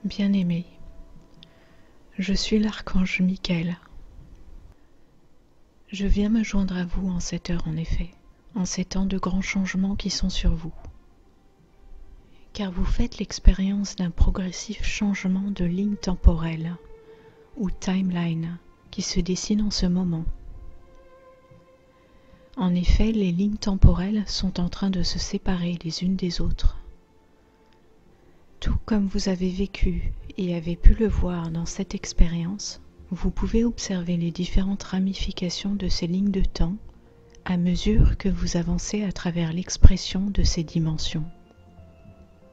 Bien-aimé, je suis l'archange Michael. Je viens me joindre à vous en cette heure en effet, en ces temps de grands changements qui sont sur vous. Car vous faites l'expérience d'un progressif changement de ligne temporelle ou timeline qui se dessine en ce moment. En effet, les lignes temporelles sont en train de se séparer les unes des autres. Tout comme vous avez vécu et avez pu le voir dans cette expérience, vous pouvez observer les différentes ramifications de ces lignes de temps à mesure que vous avancez à travers l'expression de ces dimensions.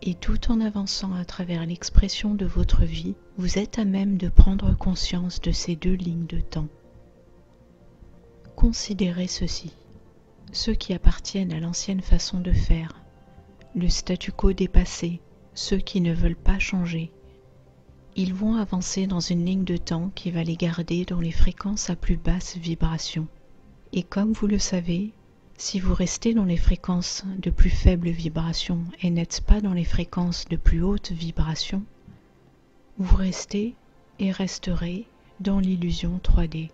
Et tout en avançant à travers l'expression de votre vie, vous êtes à même de prendre conscience de ces deux lignes de temps. Considérez ceci, ceux qui appartiennent à l'ancienne façon de faire, le statu quo dépassé, ceux qui ne veulent pas changer. Ils vont avancer dans une ligne de temps qui va les garder dans les fréquences à plus basse vibration. Et comme vous le savez, si vous restez dans les fréquences de plus faible vibration et n'êtes pas dans les fréquences de plus haute vibration, vous restez et resterez dans l'illusion 3D.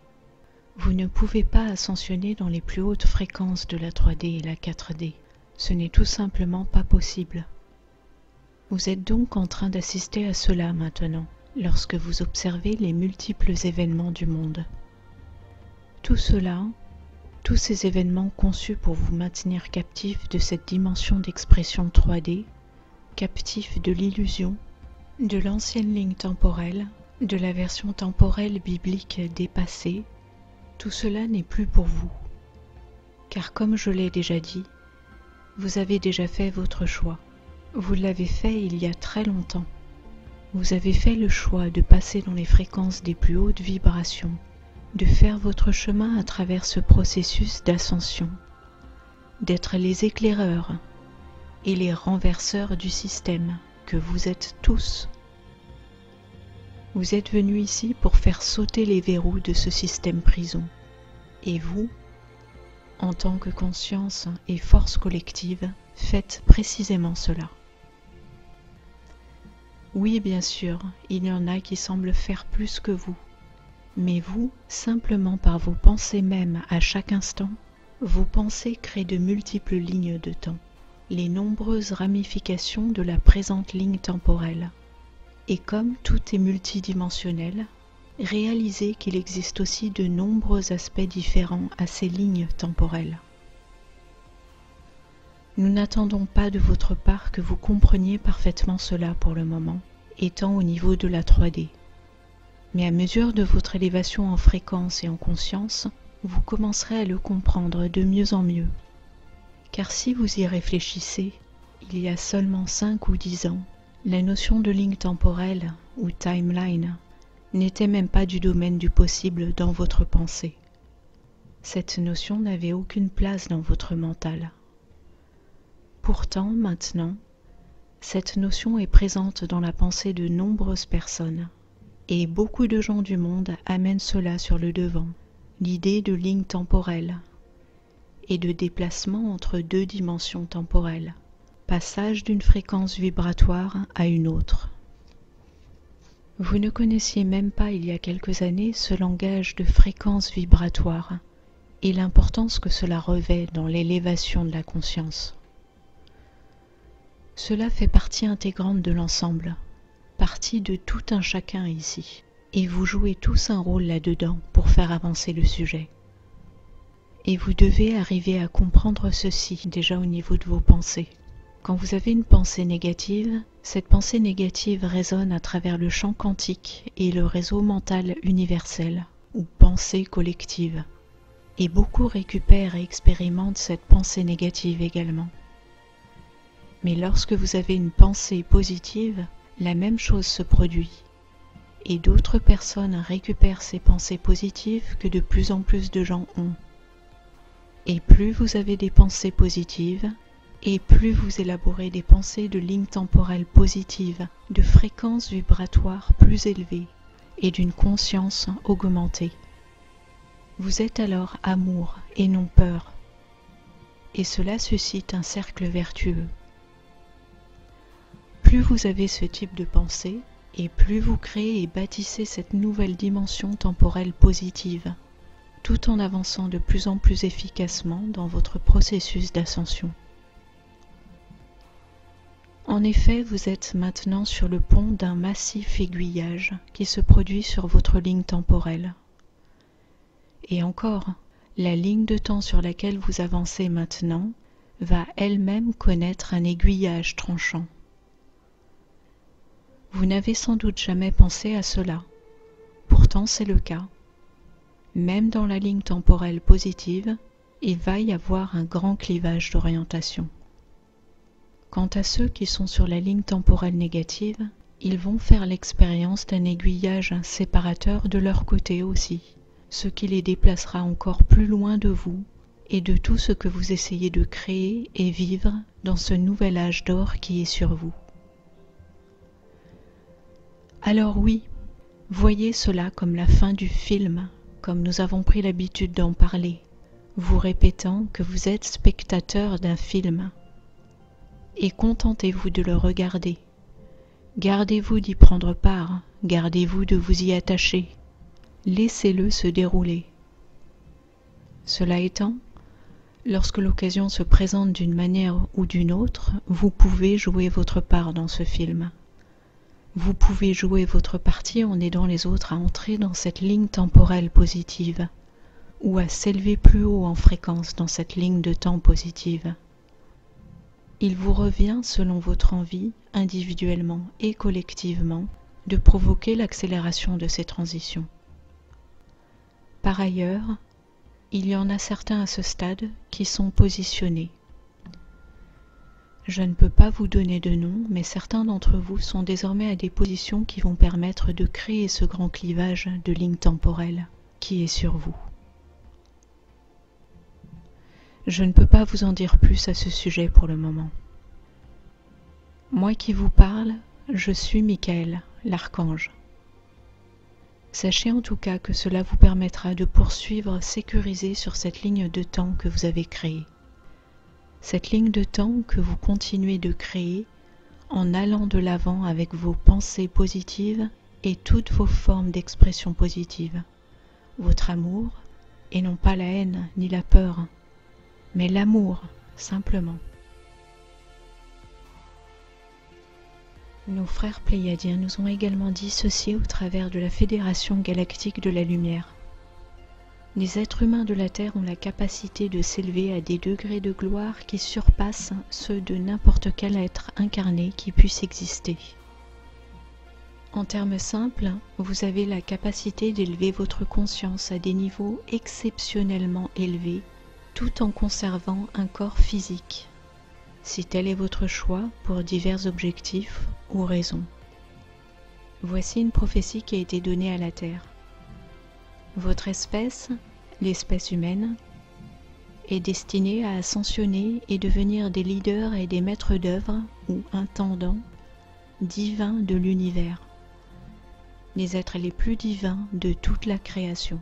Vous ne pouvez pas ascensionner dans les plus hautes fréquences de la 3D et la 4D. Ce n'est tout simplement pas possible. Vous êtes donc en train d'assister à cela maintenant, lorsque vous observez les multiples événements du monde. Tout cela, tous ces événements conçus pour vous maintenir captif de cette dimension d'expression 3D, captif de l'illusion, de l'ancienne ligne temporelle, de la version temporelle biblique dépassée, tout cela n'est plus pour vous. Car comme je l'ai déjà dit, vous avez déjà fait votre choix. Vous l'avez fait il y a très longtemps. Vous avez fait le choix de passer dans les fréquences des plus hautes vibrations, de faire votre chemin à travers ce processus d'ascension, d'être les éclaireurs et les renverseurs du système que vous êtes tous. Vous êtes venus ici pour faire sauter les verrous de ce système prison. Et vous, en tant que conscience et force collective, faites précisément cela. Oui, bien sûr, il y en a qui semblent faire plus que vous. Mais vous, simplement par vos pensées mêmes à chaque instant, vos pensées créent de multiples lignes de temps, les nombreuses ramifications de la présente ligne temporelle. Et comme tout est multidimensionnel, réalisez qu'il existe aussi de nombreux aspects différents à ces lignes temporelles. Nous n'attendons pas de votre part que vous compreniez parfaitement cela pour le moment, étant au niveau de la 3D. Mais à mesure de votre élévation en fréquence et en conscience, vous commencerez à le comprendre de mieux en mieux. Car si vous y réfléchissez, il y a seulement 5 ou 10 ans, la notion de ligne temporelle ou timeline n'était même pas du domaine du possible dans votre pensée. Cette notion n'avait aucune place dans votre mental. Pourtant, maintenant, cette notion est présente dans la pensée de nombreuses personnes, et beaucoup de gens du monde amènent cela sur le devant, l'idée de ligne temporelle et de déplacement entre deux dimensions temporelles, passage d'une fréquence vibratoire à une autre. Vous ne connaissiez même pas il y a quelques années ce langage de fréquence vibratoire et l'importance que cela revêt dans l'élévation de la conscience. Cela fait partie intégrante de l'ensemble, partie de tout un chacun ici, et vous jouez tous un rôle là-dedans pour faire avancer le sujet. Et vous devez arriver à comprendre ceci déjà au niveau de vos pensées. Quand vous avez une pensée négative, cette pensée négative résonne à travers le champ quantique et le réseau mental universel, ou pensée collective. Et beaucoup récupèrent et expérimentent cette pensée négative également. Mais lorsque vous avez une pensée positive, la même chose se produit. Et d'autres personnes récupèrent ces pensées positives que de plus en plus de gens ont. Et plus vous avez des pensées positives, et plus vous élaborez des pensées de lignes temporelles positives, de fréquences vibratoires plus élevées et d'une conscience augmentée. Vous êtes alors amour et non peur. Et cela suscite un cercle vertueux. Plus vous avez ce type de pensée, Et plus vous créez et bâtissez cette nouvelle dimension temporelle positive, tout en avançant de plus en plus efficacement dans votre processus d'ascension. En effet, vous êtes maintenant sur le pont d'un massif aiguillage qui se produit sur votre ligne temporelle. Et encore, la ligne de temps sur laquelle vous avancez maintenant va elle-même connaître un aiguillage tranchant. Vous n'avez sans doute jamais pensé à cela, pourtant c'est le cas. Même dans la ligne temporelle positive, il va y avoir un grand clivage d'orientation. Quant à ceux qui sont sur la ligne temporelle négative, ils vont faire l'expérience d'un aiguillage séparateur de leur côté aussi, ce qui les déplacera encore plus loin de vous et de tout ce que vous essayez de créer et vivre dans ce nouvel âge d'or qui est sur vous. Alors oui, voyez cela comme la fin du film, comme nous avons pris l'habitude d'en parler, vous répétant que vous êtes spectateur d'un film. Et contentez-vous de le regarder. Gardez-vous d'y prendre part, gardez-vous de vous y attacher. Laissez-le se dérouler. Cela étant, lorsque l'occasion se présente d'une manière ou d'une autre, vous pouvez jouer votre part dans ce film. Vous pouvez jouer votre partie en aidant les autres à entrer dans cette ligne temporelle positive ou à s'élever plus haut en fréquence dans cette ligne de temps positive. Il vous revient, selon votre envie, individuellement et collectivement, de provoquer l'accélération de ces transitions. Par ailleurs, il y en a certains à ce stade qui sont positionnés. Je ne peux pas vous donner de nom, mais certains d'entre vous sont désormais à des positions qui vont permettre de créer ce grand clivage de ligne temporelle qui est sur vous. Je ne peux pas vous en dire plus à ce sujet pour le moment. Moi qui vous parle, je suis Michael, l'archange. Sachez en tout cas que cela vous permettra de poursuivre sécurisé sur cette ligne de temps que vous avez créée. Cette ligne de temps que vous continuez de créer en allant de l'avant avec vos pensées positives et toutes vos formes d'expression positive. Votre amour, et non pas la haine ni la peur, mais l'amour, simplement. Nos frères pléiadiens nous ont également dit ceci au travers de la Fédération galactique de la lumière. Les êtres humains de la Terre ont la capacité de s'élever à des degrés de gloire qui surpassent ceux de n'importe quel être incarné qui puisse exister. En termes simples, vous avez la capacité d'élever votre conscience à des niveaux exceptionnellement élevés, tout en conservant un corps physique, si tel est votre choix pour divers objectifs ou raisons. Voici une prophétie qui a été donnée à la Terre. Votre espèce, l'espèce humaine, est destinée à ascensionner et devenir des leaders et des maîtres d'œuvre ou intendants divins de l'univers, les êtres les plus divins de toute la création.